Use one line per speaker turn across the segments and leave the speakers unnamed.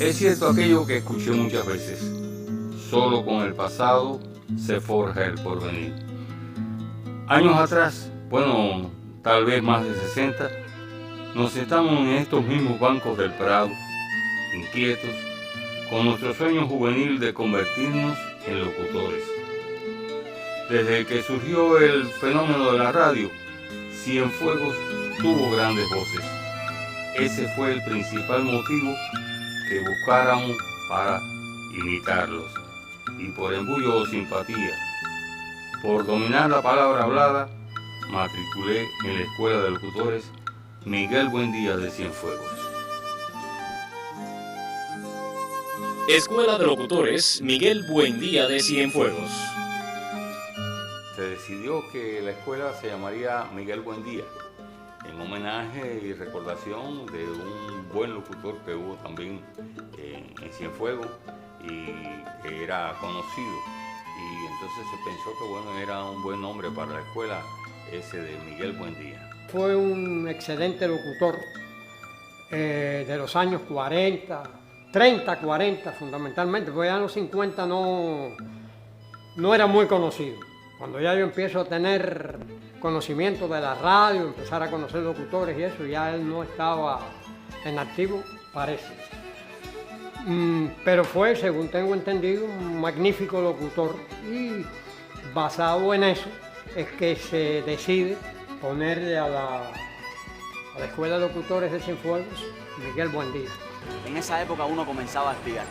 Es cierto aquello que escuché muchas veces: solo con el pasado se forja el porvenir. Años atrás, bueno, tal vez más de 60, nos sentamos en estos mismos bancos del Prado, inquietos, con nuestro sueño juvenil de convertirnos en locutores. Desde que surgió el fenómeno de la radio, Cienfuegos tuvo grandes voces. Ese fue el principal motivo que buscáramos para imitarlos. Y por embullo o simpatía, por dominar la palabra hablada, matriculé en la Escuela de Locutores Miguel Buendía de Cienfuegos.
Escuela de Locutores Miguel Buendía de Cienfuegos.
Se decidió que la escuela se llamaría Miguel Buendía, en homenaje y recordación de un buen locutor que hubo también en Cienfuegos y que era conocido. Y entonces se pensó que bueno, era un buen nombre para la escuela ese de Miguel Buendía.
Fue un excelente locutor de los años 40, 30, 40 fundamentalmente, porque ya en los 50 no era muy conocido. Cuando ya yo empiezo a tener conocimiento de la radio, empezar a conocer locutores y eso, ya él no estaba en activo, parece. Pero fue, según tengo entendido, un magnífico locutor, y basado en eso es que se decide ponerle a la Escuela de Locutores de Cienfuegos Miguel Buendía.
En esa época uno comenzaba a espiar.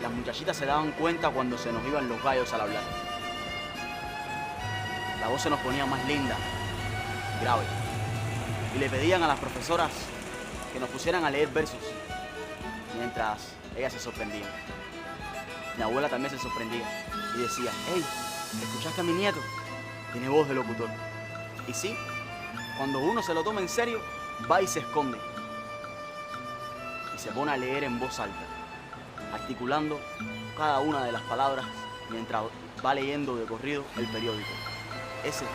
Las muchachitas se daban cuenta cuando se nos iban los gallos al hablar. La voz se nos ponía más linda, grave. Y le pedían a las profesoras que nos pusieran a leer versos, mientras ellas se sorprendían. Mi abuela también se sorprendía y decía: «Hey, ¿escuchaste a mi nieto? Tiene voz de locutor». Y sí, cuando uno se lo toma en serio, va y se esconde. Y se pone a leer en voz alta, articulando cada una de las palabras mientras va leyendo de corrido el periódico. Ese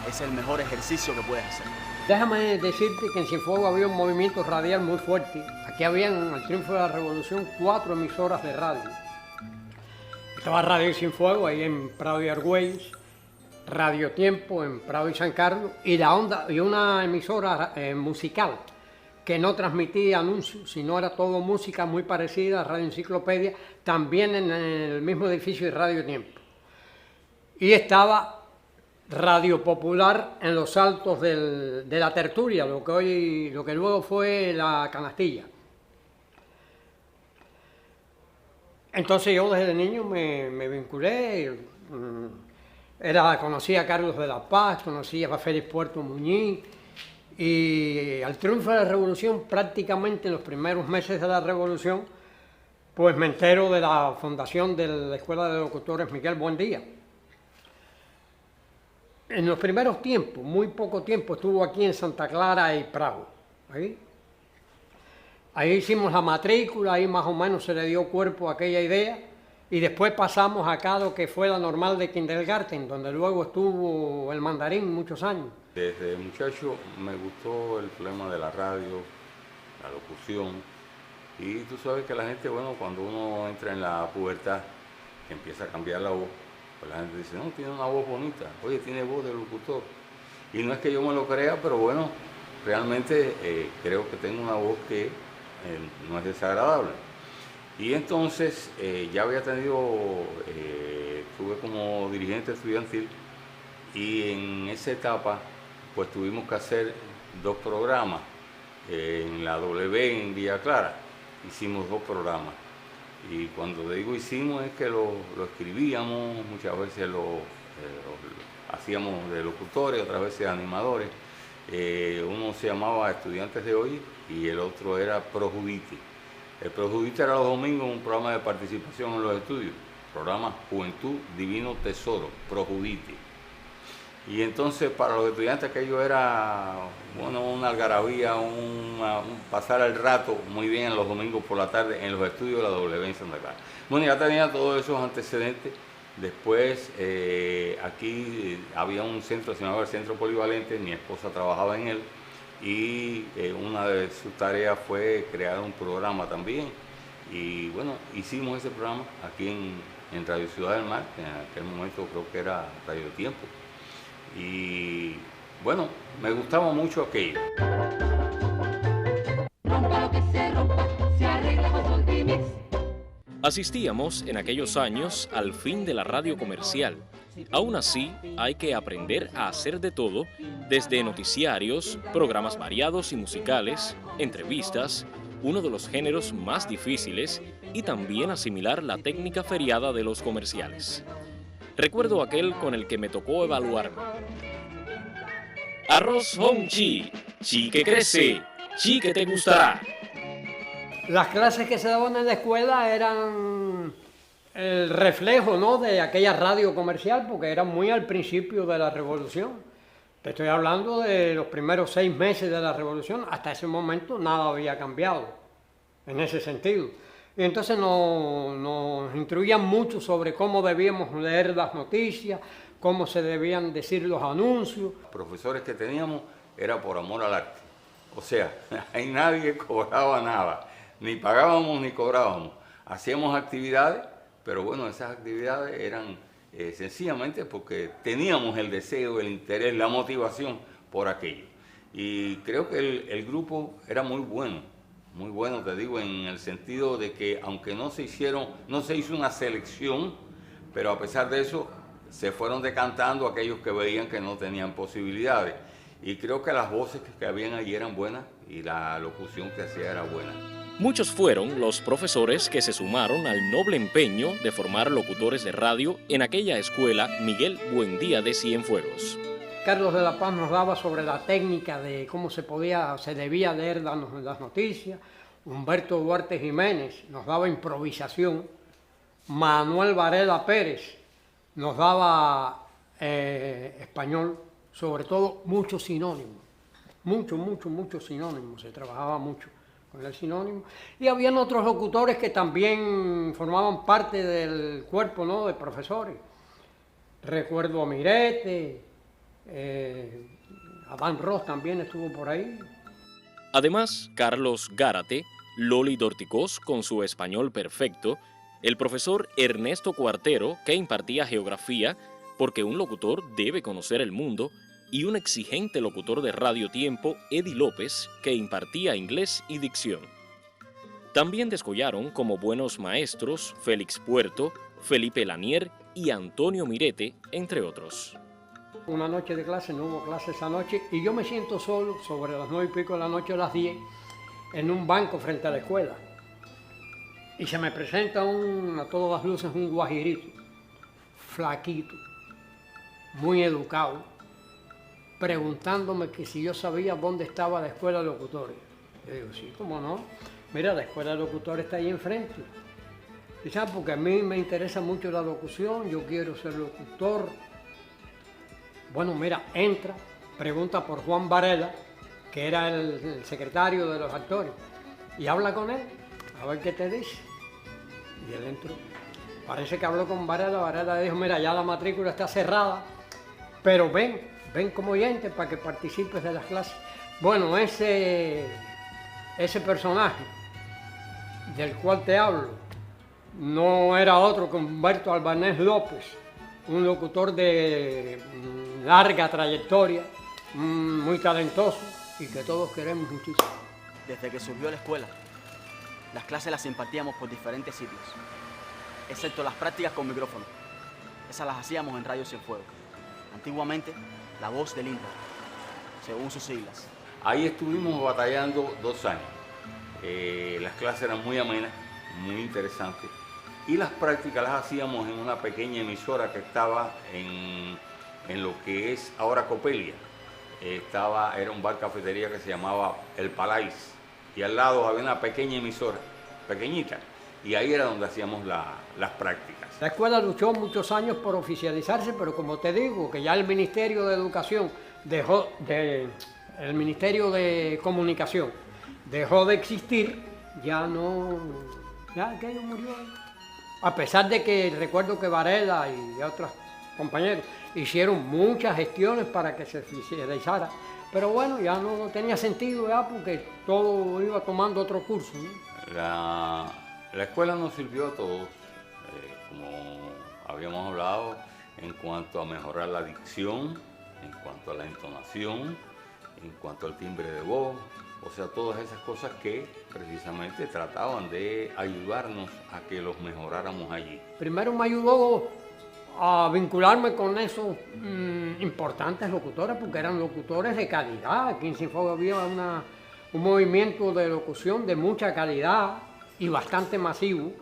es el mejor ejercicio que puedes hacer.
Déjame decirte que en Cienfuegos había un movimiento radial muy fuerte. Aquí habían, al triunfo de la Revolución, 4 emisoras de radio. Estaba Radio Cienfuegos, ahí en Prado y Argüelles, Radio Tiempo en Prado y San Carlos, y La Onda, y una emisora musical que no transmitía anuncios, sino era todo música muy parecida a Radio Enciclopedia, también en el mismo edificio de Radio Tiempo. Y estaba Radio Popular en los altos de la Tertulia, lo que luego fue la Canastilla. Entonces yo desde niño me vinculé, conocí a Carlos de la Paz, conocí a Félix Puerto Muñiz, y al triunfo de la Revolución, prácticamente en los primeros meses de la Revolución, pues me entero de la fundación de la Escuela de Locutores Miguel Buendía. En los primeros tiempos, muy poco tiempo, estuvo aquí en Santa Clara y Prado. Ahí hicimos la matrícula, ahí más o menos se le dio cuerpo a aquella idea, y después pasamos acá a lo que fue la normal de Kindergarten, donde luego estuvo el Mandarín muchos años.
Desde muchacho me gustó el problema de la radio, la locución, y tú sabes que la gente, bueno, cuando uno entra en la pubertad, que empieza a cambiar la voz, pues la gente dice: no, tiene una voz bonita, oye, tiene voz de locutor. Y no es que yo me lo crea, pero bueno, realmente creo que tengo una voz que no es desagradable. Y entonces ya había estuve como dirigente estudiantil, y en esa etapa pues tuvimos que hacer 2 programas. En la W en Villa Clara hicimos 2 programas. Y cuando digo hicimos es que lo escribíamos, muchas veces lo hacíamos de locutores, otras veces de animadores. Uno se llamaba Estudiantes de Hoy y el otro era Pro Judite. El Pro Judite era los domingos, un programa de participación en los estudios, programa Juventud Divino Tesoro, Pro Judite. Y entonces para los estudiantes aquello era, bueno, una algarabía, un pasar el rato muy bien los domingos por la tarde en los estudios de la W en Santa Clara. Bueno, ya tenía todos esos antecedentes. Después aquí había un centro, se llamaba el Centro Polivalente, mi esposa trabajaba en él, y una de sus tareas fue crear un programa también Y bueno, hicimos ese programa aquí en Radio Ciudad del Mar, que en aquel momento creo que era Radio Tiempo. Y bueno, me gustaba mucho aquello.
Rompa lo que se rompa, se arregla con Soltimix.
Asistíamos en aquellos años al fin de la radio comercial. Aún así, hay que aprender a hacer de todo, desde noticiarios, programas variados y musicales, entrevistas, uno de los géneros más difíciles, y también asimilar la técnica feriada de los comerciales. Recuerdo aquel con el que me tocó evaluarme. Arroz Honchi, chi que crece, chi que te gustará.
Las clases que se daban en la escuela eran el reflejo, ¿no?, de aquella radio comercial, porque era muy al principio de la revolución. Te estoy hablando de los primeros 6 meses de la revolución. Hasta ese momento nada había cambiado en ese sentido. Y entonces nos instruían mucho sobre cómo debíamos leer las noticias, cómo se debían decir los anuncios.
Los profesores que teníamos era por amor al arte. O sea, ahí nadie cobraba nada. Ni pagábamos ni cobrábamos. Hacíamos actividades, pero bueno, esas actividades eran sencillamente porque teníamos el deseo, el interés, la motivación por aquello. Y creo que el grupo era muy bueno, te digo, en el sentido de que aunque no se hizo una selección, pero a pesar de eso se fueron decantando aquellos que veían que no tenían posibilidades. Y creo que las voces que habían allí eran buenas y la locución que hacía era buena.
Muchos fueron los profesores que se sumaron al noble empeño de formar locutores de radio en aquella escuela Miguel Buendía de Cienfuegos.
Carlos de la Paz nos daba sobre la técnica de cómo se debía leer las noticias. Humberto Duarte Jiménez nos daba improvisación. Manuel Varela Pérez nos daba español, sobre todo muchos sinónimos. Muchos sinónimos, se trabajaba mucho con el sinónimo. Y habían otros locutores que también formaban parte del cuerpo, ¿no?, de profesores. Recuerdo a Mirete, Adán Ross también estuvo por ahí.
Además, Carlos Gárate, Loli Dorticós con su español perfecto, el profesor Ernesto Cuartero, que impartía geografía, porque un locutor debe conocer el mundo, y un exigente locutor de Radio Tiempo, Eddie López, que impartía inglés y dicción. También descollaron como buenos maestros Félix Puerto, Felipe Lanier y Antonio Mirete, entre otros.
Una noche de clase, no hubo clase esa noche, y yo me siento solo, sobre las 9:15 de la noche, a las 10, en un banco frente a la escuela. Y se me presenta a todas las luces un guajirito, flaquito, muy educado, preguntándome que si yo sabía dónde estaba la escuela de locutores. Yo digo, sí, ¿cómo no? Mira, la escuela de locutores está ahí enfrente. Y sabes, porque a mí me interesa mucho la locución, yo quiero ser locutor. Bueno, mira, entra, pregunta por Juan Varela, que era el secretario de los actores, y habla con él, a ver qué te dice. Y él entró. Parece que habló con Varela, Varela le dijo, mira, ya la matrícula está cerrada, pero ven como oyente para que participes de las clases. Bueno, ese personaje del cual te hablo no era otro que Humberto Albanés López, un locutor de larga trayectoria, muy talentoso y que todos queremos muchísimo.
Desde que surgió la escuela, las clases las impartíamos por diferentes sitios, excepto las prácticas con micrófono. Esas las hacíamos en Radio Cienfuegos. Antiguamente, La Voz del Inter, según sus siglas.
Ahí estuvimos batallando 2 años. Las clases eran muy amenas, muy interesantes. Y las prácticas las hacíamos en una pequeña emisora que estaba en lo que es ahora Copelia. Era un bar cafetería que se llamaba El Palais. Y al lado había una pequeña emisora, pequeñita. Y ahí era donde hacíamos las prácticas.
La escuela luchó muchos años por oficializarse, pero como te digo, que ya el Ministerio de Educación el Ministerio de Comunicación dejó de existir, ya aquello murió. A pesar de que recuerdo que Varela y otros compañeros hicieron muchas gestiones para que se oficializara, pero bueno, ya no tenía sentido ya porque todo iba tomando otro curso, ¿no?
La escuela nos sirvió a todos, como habíamos hablado, en cuanto a mejorar la dicción, en cuanto a la entonación, en cuanto al timbre de voz, o sea, todas esas cosas que precisamente trataban de ayudarnos a que los mejoráramos allí.
Primero me ayudó a vincularme con esos importantes locutores, porque eran locutores de calidad. Aquí en Cienfuegos había un movimiento de locución de mucha calidad y bastante masivo.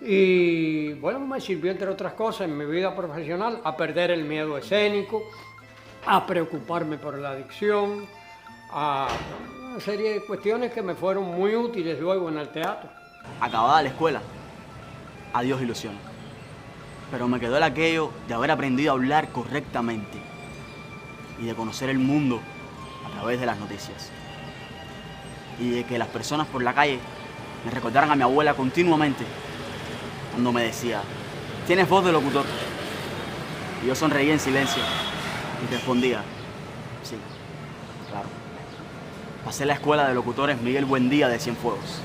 Y bueno, me sirvió, entre otras cosas, en mi vida profesional a perder el miedo escénico, a preocuparme por la dicción, a una serie de cuestiones que me fueron muy útiles luego en el teatro.
Acabada la escuela, adiós ilusión. Pero me quedó el aquello de haber aprendido a hablar correctamente y de conocer el mundo a través de las noticias. Y de que las personas por la calle me recordaran a mi abuela continuamente cuando me decía: ¿tienes voz de locutor? Y yo sonreía en silencio y respondía: sí, claro. Pasé la escuela de locutores Miguel Buendía de Cienfuegos.